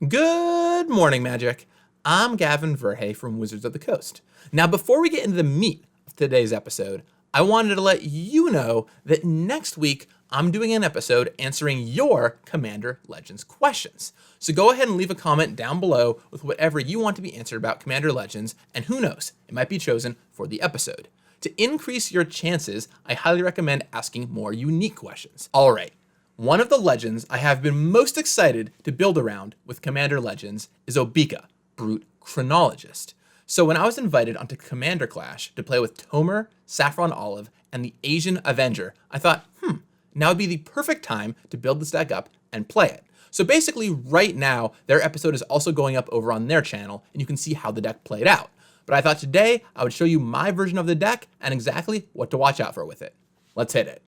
Good morning, Magic. I'm Gavin Verhey from Wizards of the Coast. Now, before we get into the meat of today's episode, I wanted to let you know that next week I'm doing an episode answering your Commander Legends questions. So go ahead and leave a comment down below with whatever you want to be answered about Commander Legends, and who knows, it might be chosen for the episode. To increase your chances, I highly recommend asking more unique questions. All right. One of the legends I have been most excited to build around with Commander Legends is Obeka, Brute Chronologist. So when I was invited onto Commander Clash to play with Tomer, Saffron Olive, and the Asian Avenger, I thought, now would be the perfect time to build this deck up and play it. So basically right now, their episode is also going up over on their channel, and you can see how the deck played out. But I thought today I would show you my version of the deck and exactly what to watch out for with it. Let's hit it.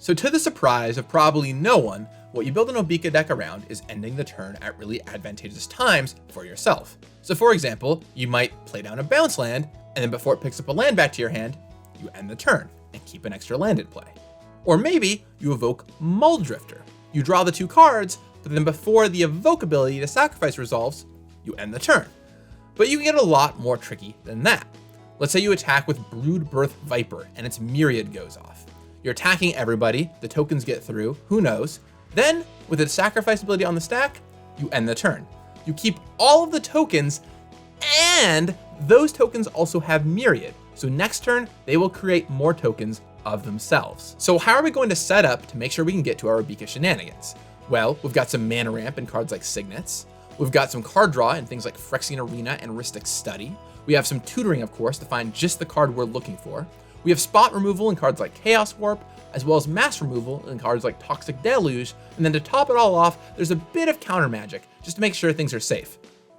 So to the surprise of probably no one, what you build an Obeka deck around is ending the turn at really advantageous times for yourself. So for example, you might play down a bounce land, and then before it picks up a land back to your hand, you end the turn and keep an extra land at play. Or maybe you evoke Muldrifter. You draw the 2 cards, but then before the evoke ability to sacrifice resolves, you end the turn. But you can get a lot more tricky than that. Let's say you attack with Broodbirth Viper and its Myriad goes off. You're attacking everybody, the tokens get through, who knows. Then, with its sacrifice ability on the stack, you end the turn. You keep all of the tokens, and those tokens also have Myriad. So next turn, they will create more tokens of themselves. So how are we going to set up to make sure we can get to our Obeka shenanigans? Well, we've got some mana ramp in cards like Signets. We've got some card draw in things like Phyrexian Arena and Rhystic Study. We have some tutoring, of course, to find just the card we're looking for. We have spot removal in cards like Chaos Warp, as well as mass removal in cards like Toxic Deluge, and then to top it all off, there's a bit of counter magic, just to make sure things are safe.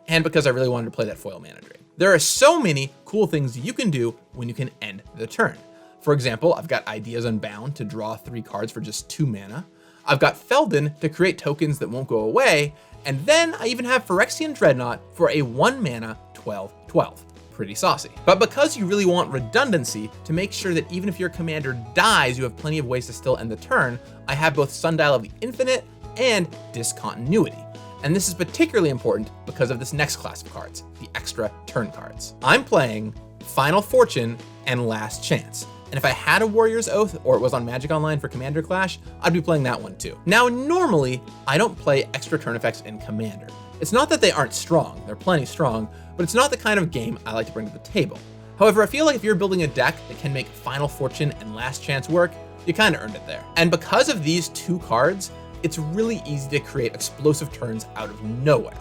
And because I really wanted to play that foil mana drain. There are so many cool things you can do when you can end the turn. For example, I've got Ideas Unbound to draw 3 cards for just 2 mana. I've got Feldon to create tokens that won't go away, and then I even have Phyrexian Dreadnought for a 1 mana 12/12. Pretty saucy. But because you really want redundancy to make sure that even if your commander dies, you have plenty of ways to still end the turn, I have both Sundial of the Infinite and Discontinuity. And this is particularly important because of this next class of cards, the extra turn cards. I'm playing Final Fortune and Last Chance. And if I had a Warrior's Oath or it was on Magic Online for Commander Clash, I'd be playing that one too. Now, normally, I don't play extra turn effects in Commander. It's not that they aren't strong, they're plenty strong, but it's not the kind of game I like to bring to the table. However, I feel like if you're building a deck that can make Final Fortune and Last Chance work, you kind of earned it there. And because of these 2 cards, it's really easy to create explosive turns out of nowhere.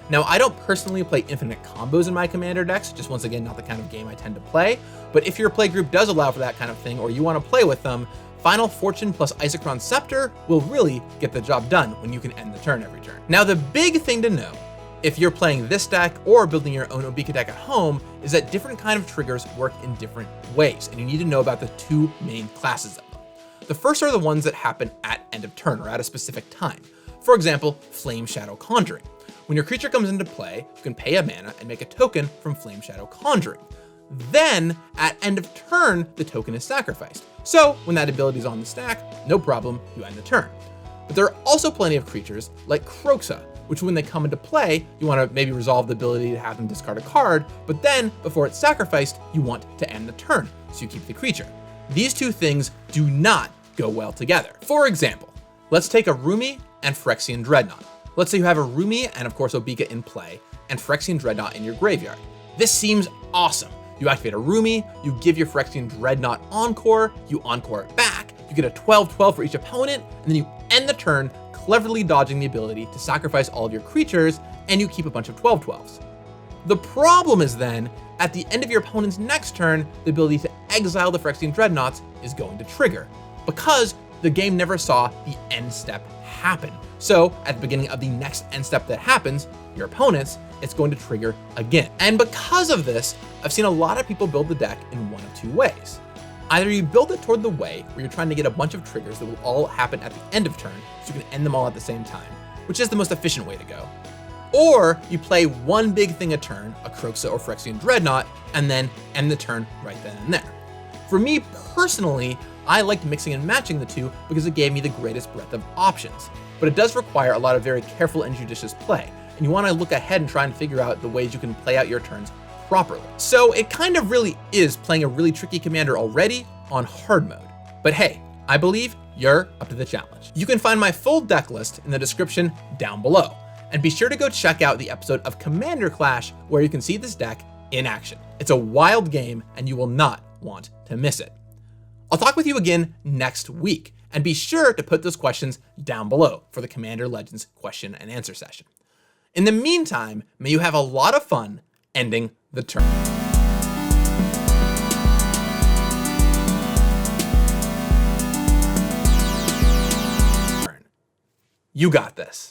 Now, I don't personally play infinite combos in my Commander decks, just once again, not the kind of game I tend to play, but if your play group does allow for that kind of thing, or you want to play with them, Final Fortune plus Isochron Scepter will really get the job done when you can end the turn every turn. Now, the big thing to know, if you're playing this deck or building your own Obeka deck at home, is that different kind of triggers work in different ways, and you need to know about the 2 main classes of them. The first are the ones that happen at end of turn or at a specific time. For example, Flame Shadow Conjuring. When your creature comes into play, you can pay a mana and make a token from Flame Shadow Conjuring. Then, at end of turn, the token is sacrificed. So, when that ability is on the stack, no problem, you end the turn. But there are also plenty of creatures like Kroxa, which when they come into play, you want to maybe resolve the ability to have them discard a card, but then, before it's sacrificed, you want to end the turn, so you keep the creature. These 2 things do not go well together. For example, let's take Araumi and Phyrexian Dreadnought. Let's say you have Araumi and of course Obeka in play, and Phyrexian Dreadnought in your graveyard. This seems awesome. You activate Araumi, you give your Phyrexian Dreadnought Encore, you Encore it back, you get a 12/12 for each opponent, and then you end the turn, cleverly dodging the ability to sacrifice all of your creatures, and you keep a bunch of 12/12s. The problem is then, at the end of your opponent's next turn, the ability to exile the Phyrexian Dreadnoughts is going to trigger, because the game never saw the end step happen. So at the beginning of the next end step that happens, your opponent's, it's going to trigger again. And because of this, I've seen a lot of people build the deck in one of 2 ways. Either you build it toward the way where you're trying to get a bunch of triggers that will all happen at the end of turn, so you can end them all at the same time, which is the most efficient way to go. Or you play one big thing a turn, a Kroxa or Phyrexian Dreadnought, and then end the turn right then and there. For me personally, I liked mixing and matching the two because it gave me the greatest breadth of options. But it does require a lot of very careful and judicious play, and you want to look ahead and try and figure out the ways you can play out your turns properly. So it kind of really is playing a really tricky commander already on hard mode. But hey, I believe you're up to the challenge. You can find my full deck list in the description down below, and be sure to go check out the episode of Commander Clash where you can see this deck in action. It's a wild game and you will not want to miss it. I'll talk with you again next week, and be sure to put those questions down below for the Commander Legends question and answer session. In the meantime, may you have a lot of fun ending the turn. You got this.